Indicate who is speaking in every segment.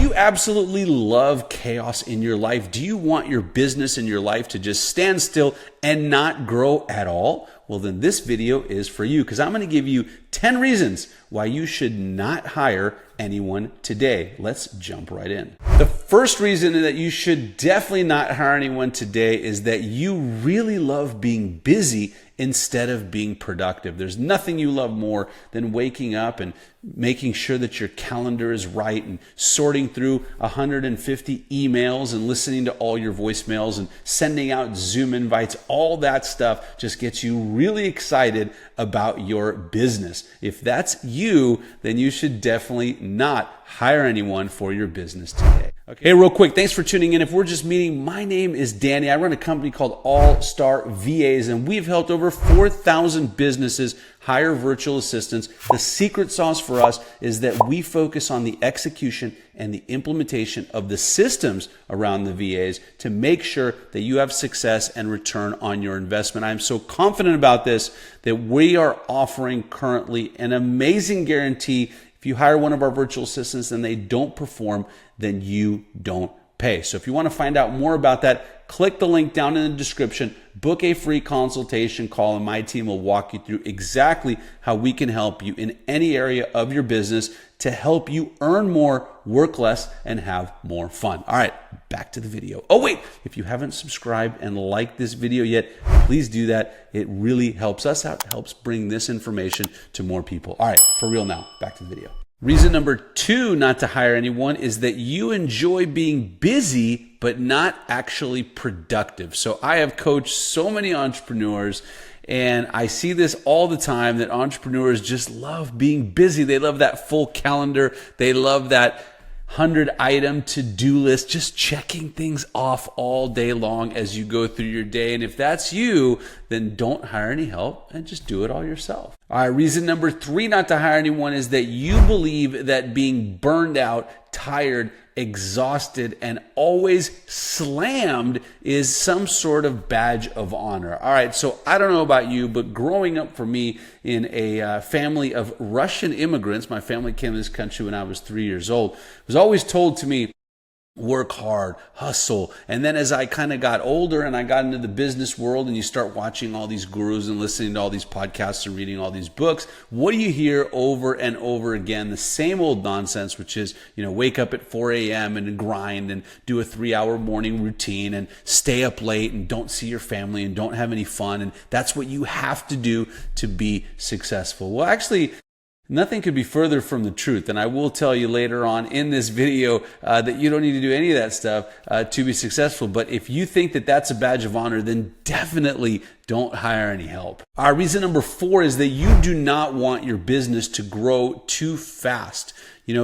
Speaker 1: you absolutely love chaos in your life? Do you want your business and your life to just stand still and not grow at all? Well, then this video is for you, because I'm going to give you 10 reasons why you should not hire anyone today. Let's jump right in. The first reason that you should definitely not hire anyone today is that you really love being busy instead of being productive. There's nothing you love more than waking up and making sure that your calendar is right and sorting through 150 emails and listening to all your voicemails and sending out Zoom invites. All that stuff just gets you really excited about your business. If that's you, then you should definitely not hire anyone for your business today. Okay, real quick, thanks for tuning in. If we're just meeting, my name is Danny. I run a company called All Star VAs, and we've helped over 4,000 businesses hire virtual assistants. The secret sauce for us is that we focus on the execution and the implementation of the systems around the VAs to make sure that you have success and return on your investment. I'm so confident about this that we are offering currently an amazing guarantee. If you hire one of our virtual assistants and they don't perform, then you don't pay. So if you want to find out more about that, click the link down in the description, book a free consultation call, and my team will walk you through exactly how we can help you in any area of your business to help you earn more, work less, and have more fun. All right, back to the video. Oh wait, if you haven't subscribed and liked this video yet, please do that. It really helps us out, helps bring this information to more people. All right, for real now, back to the video. Reason number 2 not to hire anyone is that you enjoy being busy, but not actually productive. So I have coached so many entrepreneurs, and I see this all the time, that entrepreneurs just love being busy. They love that full calendar. They love that 100-item to-do list, just checking things off all day long as you go through your day. And if that's you, then don't hire any help and just do it all yourself. All right, reason number 3 not to hire anyone is that you believe that being burned out, tired, exhausted, and always slammed is some sort of badge of honor. All right, so I don't know about you, but growing up for me in a family of Russian immigrants, my family came to this country when I was 3 years old, it was always told to me, work hard, hustle. And then as I kind of got older and I got into the business world, and you start watching all these gurus and listening to all these podcasts and reading all these books, what do you hear over and over again? The same old nonsense, which is, wake up at 4 a.m. and grind and do a 3-hour morning routine and stay up late and don't see your family and don't have any fun. And that's what you have to do to be successful. Well, actually, nothing could be further from the truth. And I will tell you later on in this video that you don't need to do any of that stuff to be successful. But if you think that that's a badge of honor, then definitely don't hire any help. Our reason number 4 is that you do not want your business to grow too fast.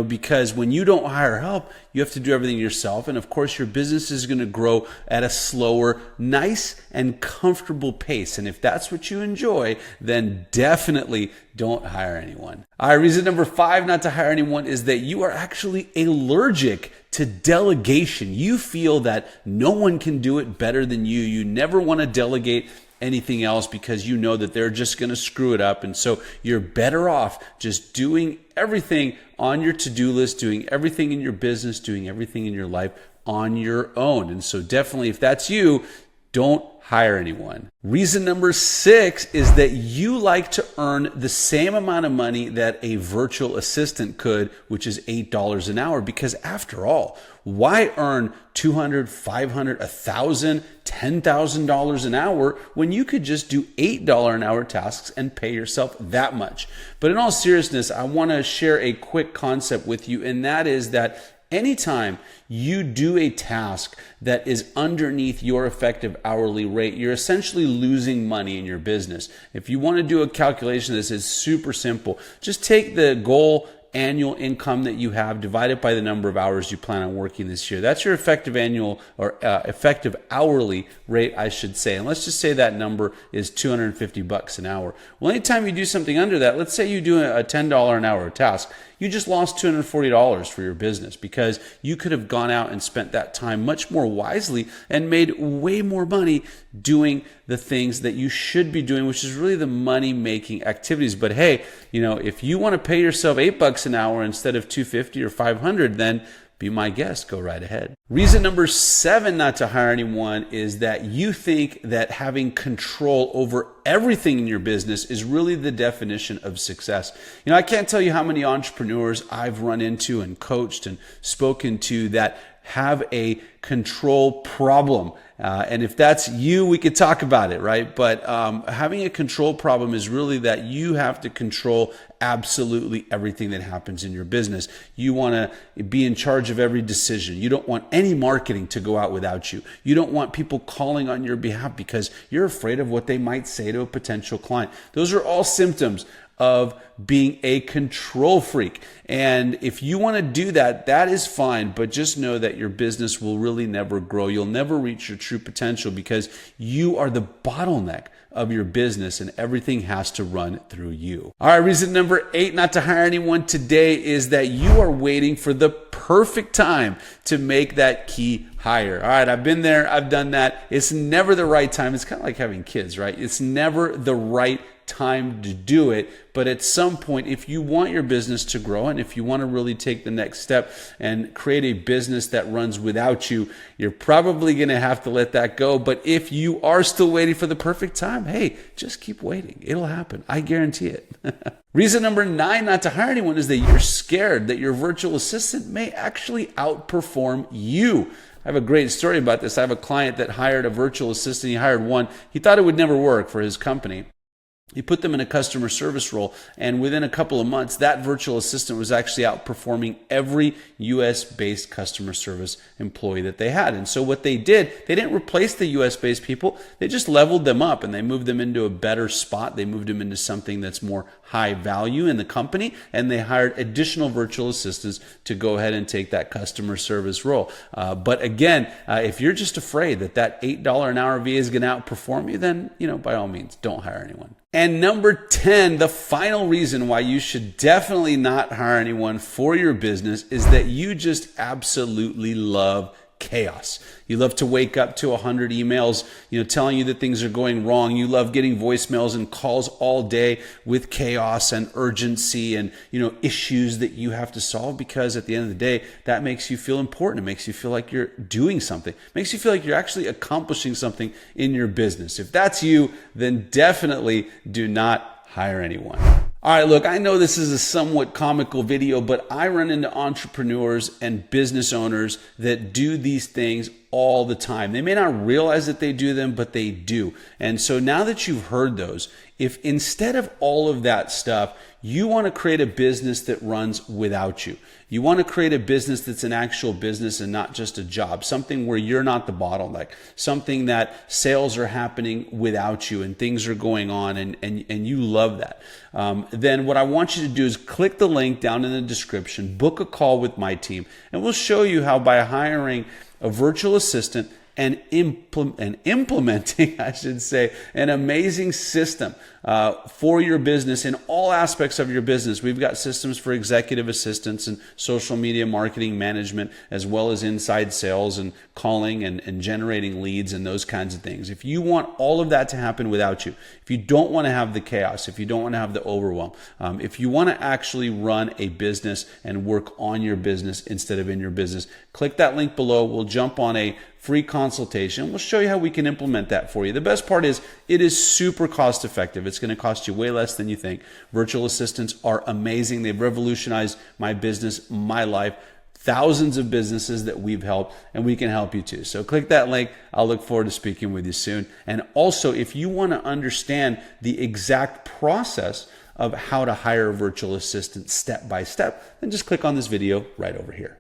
Speaker 1: Because when you don't hire help, you have to do everything yourself. And of course, your business is going to grow at a slower, nice and comfortable pace. And if that's what you enjoy, then definitely don't hire anyone. All right, reason number 5 not to hire anyone is that you are actually allergic to delegation. You feel that no one can do it better than you. You never want to delegate anything else because you know that they're just going to screw it up. And so you're better off just doing everything on your to-do list, doing everything in your business, doing everything in your life on your own. And so definitely, if that's you, don't hire anyone. Reason number 6 is that you like to earn the same amount of money that a virtual assistant could, which is $8 an hour. Because after all, why earn $200, $500, $1,000, $10,000 an hour when you could just do $8 an hour tasks and pay yourself that much? But in all seriousness, I want to share a quick concept with you, and that is that anytime you do a task that is underneath your effective hourly rate, you're essentially losing money in your business. If you want to do a calculation, this is super simple. Just take the goal annual income that you have, divide it by the number of hours you plan on working this year. That's your effective annual or effective hourly rate, I should say. And let's just say that number is $250 an hour. Well, anytime you do something under that, let's say you do a $10 an hour task, you just lost $240 for your business because you could have gone out and spent that time much more wisely and made way more money doing the things that you should be doing, which is really the money-making activities. But hey, if you want to pay yourself $8 an hour instead of $250 or $500, then be my guest. Go right ahead. Reason number 7 not to hire anyone is that you think that having control over everything in your business is really the definition of success. You know, I can't tell you how many entrepreneurs I've run into and coached and spoken to that have a control problem. And if that's you, we could talk about it, right? But having a control problem is really that you have to control absolutely everything that happens in your business. You want to be in charge of every decision. You don't want any marketing to go out without you. You don't want people calling on your behalf because you're afraid of what they might say to a potential client. Those are all symptoms of being a control freak. And if you want to do that, that is fine, but just know that your business will really never grow. You'll never reach your true potential because you are the bottleneck of your business and everything has to run through you. All right, reason number 8 not to hire anyone today is that you are waiting for the perfect time to make that key hire. All right, I've been there, I've done that. It's never the right time. It's kind of like having kids, right? It's never the right time to do it. But at some point, if you want your business to grow and if you want to really take the next step and create a business that runs without you, you're probably going to have to let that go. But if you are still waiting for the perfect time, hey, just keep waiting. It'll happen. I guarantee it. Reason number 9 not to hire anyone is that you're scared that your virtual assistant may actually outperform you. I have a great story about this. I have a client that hired a virtual assistant. He hired one. He thought it would never work for his company. He put them in a customer service role, and within a couple of months, that virtual assistant was actually outperforming every US-based customer service employee that they had. And so what they did, they didn't replace the US-based people. They just leveled them up, and they moved them into a better spot. They moved them into something that's more high value in the company, and they hired additional virtual assistants to go ahead and take that customer service role. But again, if you're just afraid that that $8 an hour VA is going to outperform you, then, by all means, don't hire anyone. And number 10, the final reason why you should definitely not hire anyone for your business is that you just absolutely love chaos. You love to wake up to 100 emails, telling you that things are going wrong. You love getting voicemails and calls all day with chaos and urgency and, issues that you have to solve, because at the end of the day, that makes you feel important. It makes you feel like you're doing something. It makes you feel like you're actually accomplishing something in your business. If that's you, then definitely do not hire anyone. All right, look, I know this is a somewhat comical video, but I run into entrepreneurs and business owners that do these things all the time. They may not realize that they do them, but they do. And so now that you've heard those, if instead of all of that stuff, you want to create a business that runs without you, you want to create a business that's an actual business and not just a job, something where you're not the bottleneck, something that sales are happening without you and things are going on and you love that, then what I want you to do is click the link down in the description, book a call with my team, and we'll show you how by hiring a virtual assistant and implementing, I should say, an amazing system for your business in all aspects of your business. We've got systems for executive assistants and social media marketing management, as well as inside sales and calling and generating leads and those kinds of things. If you want all of that to happen without you, if you don't want to have the chaos, if you don't want to have the overwhelm, if you want to actually run a business and work on your business instead of in your business, click that link below. We'll jump on a free consultation. We'll show you how we can implement that for you. The best part is it is super cost effective. It's going to cost you way less than you think. Virtual assistants are amazing. They've revolutionized my business, my life, thousands of businesses that we've helped, and we can help you too. So click that link. I'll look forward to speaking with you soon. And also, if you want to understand the exact process of how to hire a virtual assistant step by step, then just click on this video right over here.